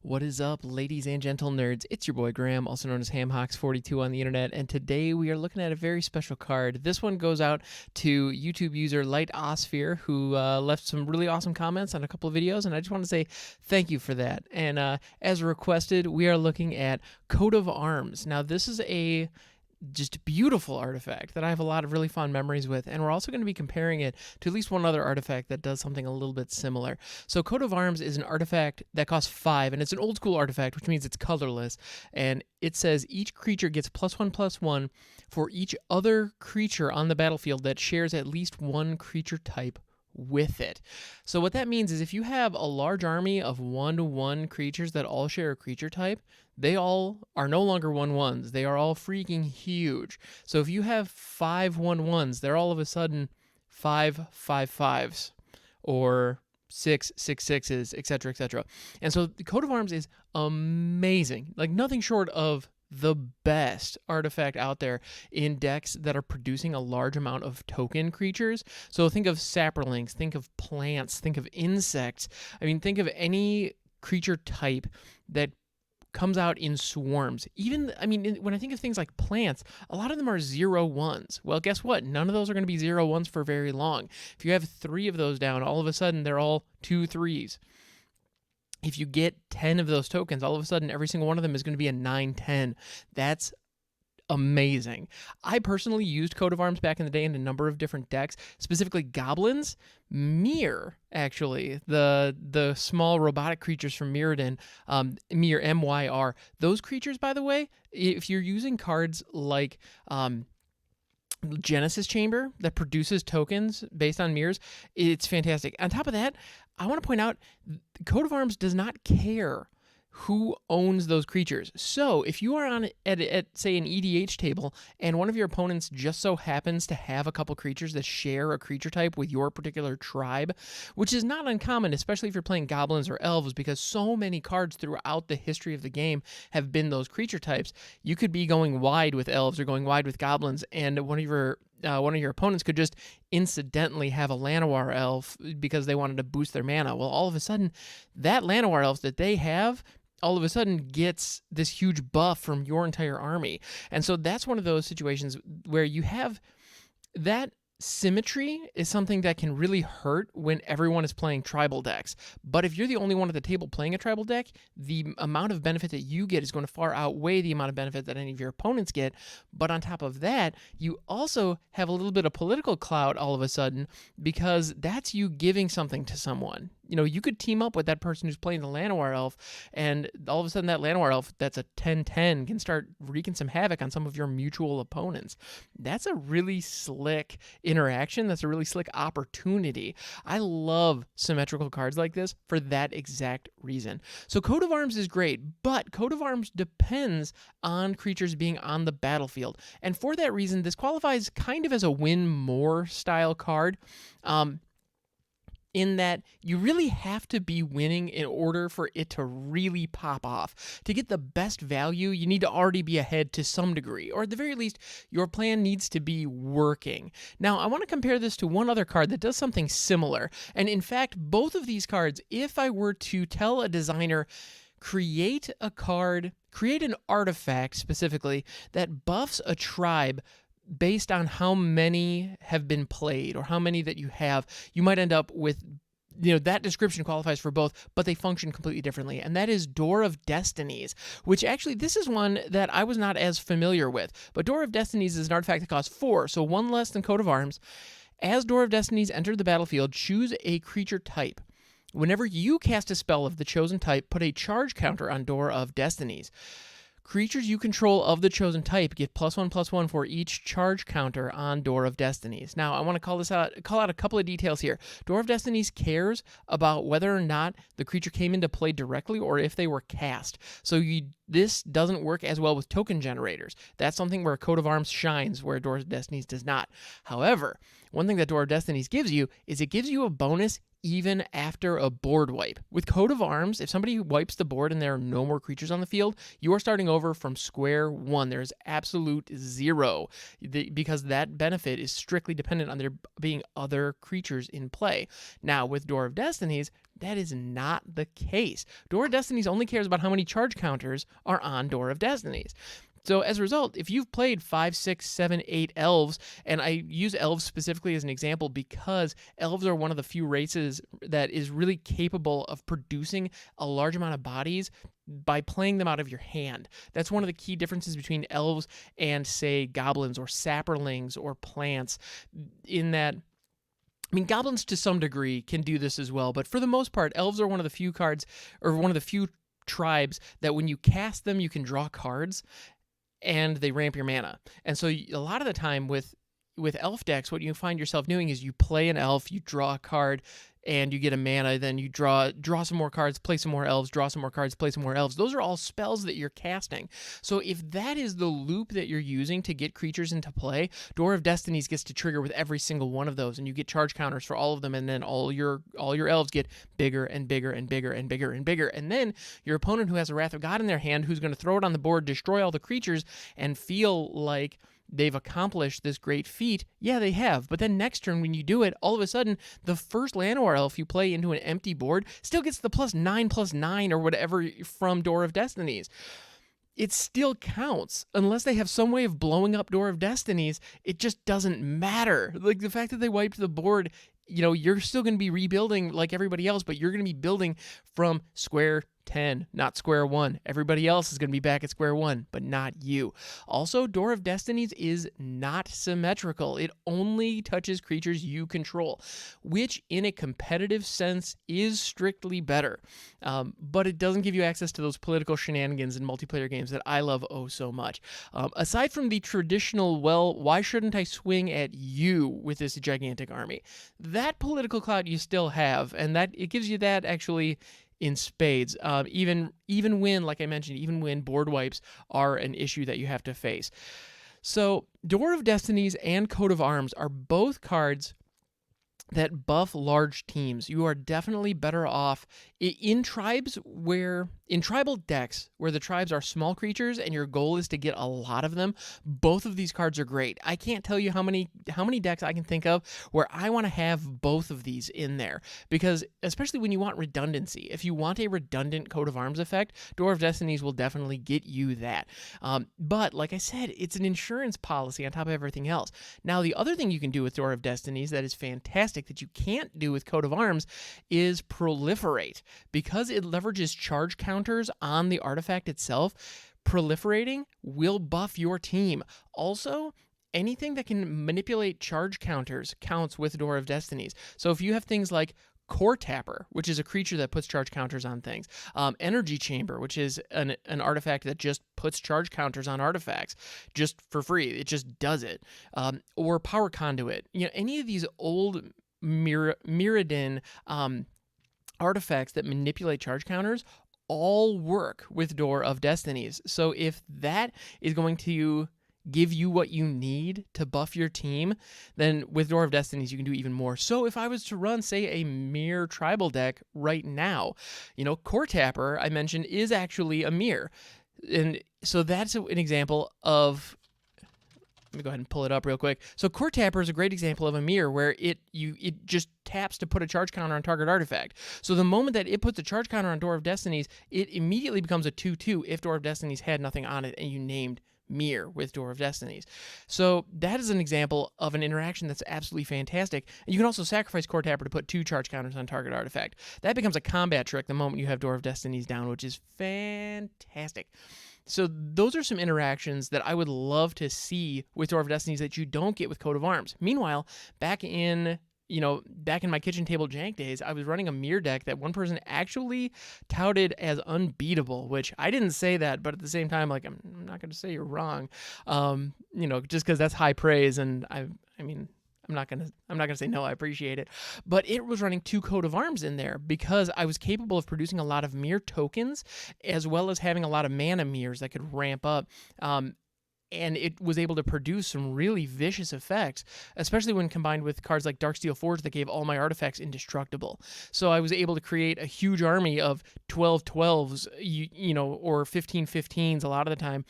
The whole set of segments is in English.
What is up, ladies and gentle nerds? It's your boy Graham, also known as HamHawks42 on the internet, and today we are looking at a very special card. This one goes out to YouTube user Light Osphere, who left some really awesome comments on a couple of videos, and I just want to say thank you for that. And as requested, we are looking at Coat of Arms. Now, this is a just beautiful artifact that I have a lot of really fond memories with, and we're also going to be comparing it to at least one other artifact that does something a little bit similar. So Coat of Arms is an artifact that costs 5, and it's an old school artifact, which means it's colorless, and it says each creature gets +1/+1 for each other creature on the battlefield that shares at least one creature type with it. So what that means is if you have a large army of 1/1 creatures that all share a creature type, they all are no longer 1/1s. They are all freaking huge. So if you have 5 1/1s, they're all of a sudden 5 5/5s or 6 6/6s, etc., etc. And so the Coat of Arms is amazing. Like nothing short of the best artifact out there in decks that are producing a large amount of token creatures. So think of sapperlings, think of plants, think of insects. I mean, think of any creature type that comes out in swarms. Even, I mean, when I think of things like plants, a lot of them are 0/1s. Well, guess what? None of those are going to be 0/1s for very long. If you have 3 of those down, all of a sudden they're all 2/3s. If you get 10 of those tokens, all of a sudden every single one of them is going to be a 9/10. That's amazing. I personally used Coat of Arms back in the day in a number of different decks, specifically goblins, Mir, actually, the small robotic creatures from Mirrodin, Mir, MYR. Those creatures, by the way, if you're using cards like Genesis Chamber that produces tokens based on mirrors, it's fantastic. On top of that, I want to point out Coat of Arms does not care who owns those creatures. So if you are on at say an EDH table and one of your opponents just so happens to have a couple creatures that share a creature type with your particular tribe, which is not uncommon, especially if you're playing goblins or elves, because so many cards throughout the history of the game have been those creature types. You could be going wide with elves or going wide with goblins, and one of your opponents could just incidentally have a Llanowar elf because they wanted to boost their mana. Well, all of a sudden, that Llanowar elf that they have all of a sudden gets this huge buff from your entire army. And so that's one of those situations where you have that symmetry is something that can really hurt when everyone is playing tribal decks. But if you're the only one at the table playing a tribal deck, the amount of benefit that you get is going to far outweigh the amount of benefit that any of your opponents get. But on top of that, you also have a little bit of political clout all of a sudden because that's you giving something to someone. You know, you could team up with that person who's playing the Llanowar elf, and all of a sudden that Llanowar elf that's a 10/10 can start wreaking some havoc on some of your mutual opponents. That's a really slick interaction. That's a really slick opportunity. I love symmetrical cards like this for that exact reason. So Coat of Arms is great, but Coat of Arms depends on creatures being on the battlefield. And for that reason, this qualifies kind of as a win more style card. In that you really have to be winning in order for it to really pop off. To get the best value, you need to already be ahead to some degree, or at the very least, your plan needs to be working. Now, I want to compare this to one other card that does something similar, and in fact, both of these cards, if I were to tell a designer, create a card, create an artifact specifically, that buffs a tribe based on how many have been played or how many that you have, you might end up with, that description qualifies for both, but they function completely differently. And that is Door of Destinies, which actually, this is one that I was not as familiar with. But Door of Destinies is an artifact that costs 4, so 1 less than Coat of Arms. As Door of Destinies enter the battlefield, choose a creature type. Whenever you cast a spell of the chosen type, put a charge counter on Door of Destinies. Creatures you control of the chosen type get +1/+1 for each charge counter on Door of Destinies. Now, I want to call out a couple of details here. Door of Destinies cares about whether or not the creature came into play directly or if they were cast. So this doesn't work as well with token generators. That's something where Coat of Arms shines, where Door of Destinies does not. However, one thing that Door of Destinies gives you is it gives you a bonus even after a board wipe. With Coat of Arms, if somebody wipes the board and there are no more creatures on the field, you are starting over from square one. There's absolute zero because that benefit is strictly dependent on there being other creatures in play. Now, with Door of Destinies, that is not the case. Door of Destinies only cares about how many charge counters are on Door of Destinies. So as a result, if you've played 5, 6, 7, 8 elves, and I use elves specifically as an example because elves are one of the few races that is really capable of producing a large amount of bodies by playing them out of your hand. That's one of the key differences between elves and, say, goblins or sapperlings or plants, in that goblins to some degree can do this as well, but for the most part, elves are one of the few cards, or one of the few tribes that when you cast them, you can draw cards and they ramp your mana. And so a lot of the time with elf decks, what you find yourself doing is you play an elf, you draw a card, and you get a mana, then you draw some more cards, play some more elves, draw some more cards, play some more elves. Those are all spells that you're casting. So if that is the loop that you're using to get creatures into play, Door of Destinies gets to trigger with every single one of those, and you get charge counters for all of them, and then all your elves get bigger and bigger and bigger and bigger and bigger. And then your opponent, who has a Wrath of God in their hand, who's going to throw it on the board, destroy all the creatures, and feel like they've accomplished this great feat. Yeah, they have. But then next turn, when you do it, all of a sudden, the first Llanowar elf you play into an empty board still gets the +9/+9 or whatever from Door of Destinies. It still counts. Unless they have some way of blowing up Door of Destinies, it just doesn't matter. Like, the fact that they wiped the board, you're still going to be rebuilding like everybody else, but you're going to be building from square 10, not square 1. Everybody else is going to be back at square 1, but not you. Also, Door of Destinies is not symmetrical. It only touches creatures you control, which in a competitive sense is strictly better. But it doesn't give you access to those political shenanigans in multiplayer games that I love oh so much. Aside from the traditional, well, why shouldn't I swing at you with this gigantic army? That political clout you still have, and that it gives you that actually in spades, even when, like I mentioned, even when board wipes are an issue that you have to face. So Door of Destinies and Coat of Arms are both cards that buff large teams. You are definitely better off in tribal decks where the tribes are small creatures and your goal is to get a lot of them. Both of these cards are great. I can't tell you how many decks I can think of where I want to have both of these in there, because especially when you want redundancy, if you want a redundant Coat of Arms effect, Door of Destinies will definitely get you that. But like I said, it's an insurance policy on top of everything else. Now, the other thing you can do with Door of Destinies that is fantastic that you can't do with Coat of Arms is proliferate. Because it leverages charge counters on the artifact itself, proliferating will buff your team. Also, anything that can manipulate charge counters counts with Door of Destinies. So if you have things like Core Tapper, which is a creature that puts charge counters on things, Energy Chamber, which is an artifact that just puts charge counters on artifacts just for free. It just does it. Or Power Conduit. Any of these old Mirrodin artifacts that manipulate charge counters all work with Door of Destinies. So if that is going to give you what you need to buff your team, then with Door of Destinies you can do even more. So if I was to run, say, a Mirror tribal deck right now, Core Tapper, I mentioned, is actually a Mirror. And so that's an example of... Let me go ahead and pull it up real quick. So Core Tapper is a great example of a mirror where it just taps to put a charge counter on target artifact. So the moment that it puts a charge counter on Door of Destinies, it immediately becomes a 2/2 if Door of Destinies had nothing on it and you named Mirror with Door of Destinies. So that is an example of an interaction that's absolutely fantastic. And you can also sacrifice Core Tapper to put 2 charge counters on target artifact. That becomes a combat trick the moment you have Door of Destinies down, which is fantastic. So those are some interactions that I would love to see with Door of Destinies that you don't get with Coat of Arms. Meanwhile, back in my kitchen table jank days, I was running a mirror deck that one person actually touted as unbeatable, which I didn't say that, but at the same time, like, I'm not going to say you're wrong, just because that's high praise, and I'm not gonna say no. I appreciate it, but it was running 2 Coat of Arms in there because I was capable of producing a lot of mirror tokens, as well as having a lot of mana mirrors that could ramp up. and it was able to produce some really vicious effects, especially when combined with cards like Darksteel Forge that gave all my artifacts indestructible. So I was able to create a huge army of 12 12s, or 15 15s a lot of the time,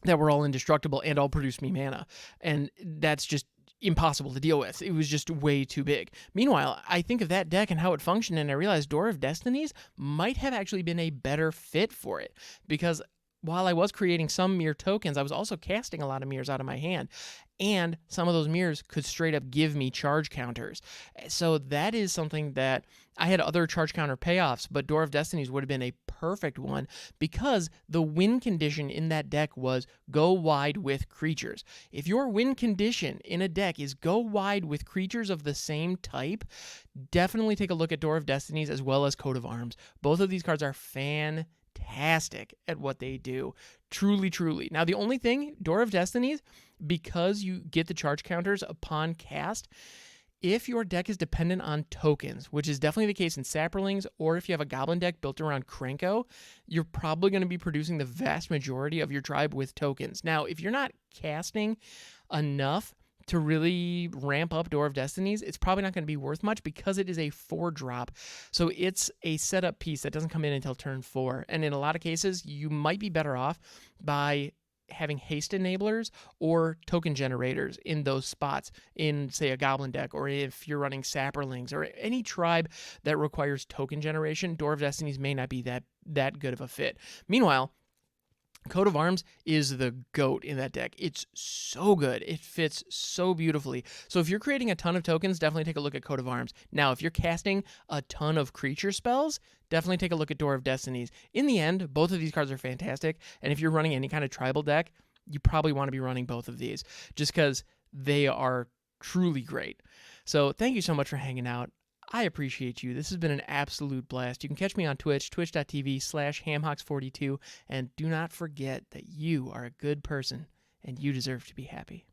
that were all indestructible and all produced me mana. And that's just impossible to deal with. It was just way too big. Meanwhile, I think of that deck and how it functioned, and I realized Door of Destinies might have actually been a better fit for it, because while I was creating some mirror tokens, I was also casting a lot of mirrors out of my hand. And some of those mirrors could straight up give me charge counters. So that is something that I had other charge counter payoffs, but Door of Destinies would have been a perfect one because the win condition in that deck was go wide with creatures. If your win condition in a deck is go wide with creatures of the same type, definitely take a look at Door of Destinies as well as Coat of Arms. Both of these cards are fantastic at what they do. Truly, truly. Now, the only thing, Door of Destinies, because you get the charge counters upon cast, if your deck is dependent on tokens, which is definitely the case in Saprolings, or if you have a Goblin deck built around Krenko, you're probably going to be producing the vast majority of your tribe with tokens. Now, if you're not casting enough to really ramp up Door of Destinies, it's probably not going to be worth much because it is a 4-drop. So it's a setup piece that doesn't come in until turn 4. And in a lot of cases, you might be better off by having haste enablers or token generators in those spots in, say, a Goblin deck, or if you're running Saprolings or any tribe that requires token generation, Door of Destinies may not be that good of a fit. Meanwhile, Coat of Arms is the GOAT in that deck. It's so good. It fits so beautifully. So if you're creating a ton of tokens, definitely take a look at Coat of Arms. Now, if you're casting a ton of creature spells, definitely take a look at Door of Destinies. In the end, both of these cards are fantastic, and if you're running any kind of tribal deck, you probably want to be running both of these just because they are truly great. So thank you so much for hanging out. I appreciate you. This has been an absolute blast. You can catch me on Twitch, twitch.tv/hamhawks42, and do not forget that you are a good person and you deserve to be happy.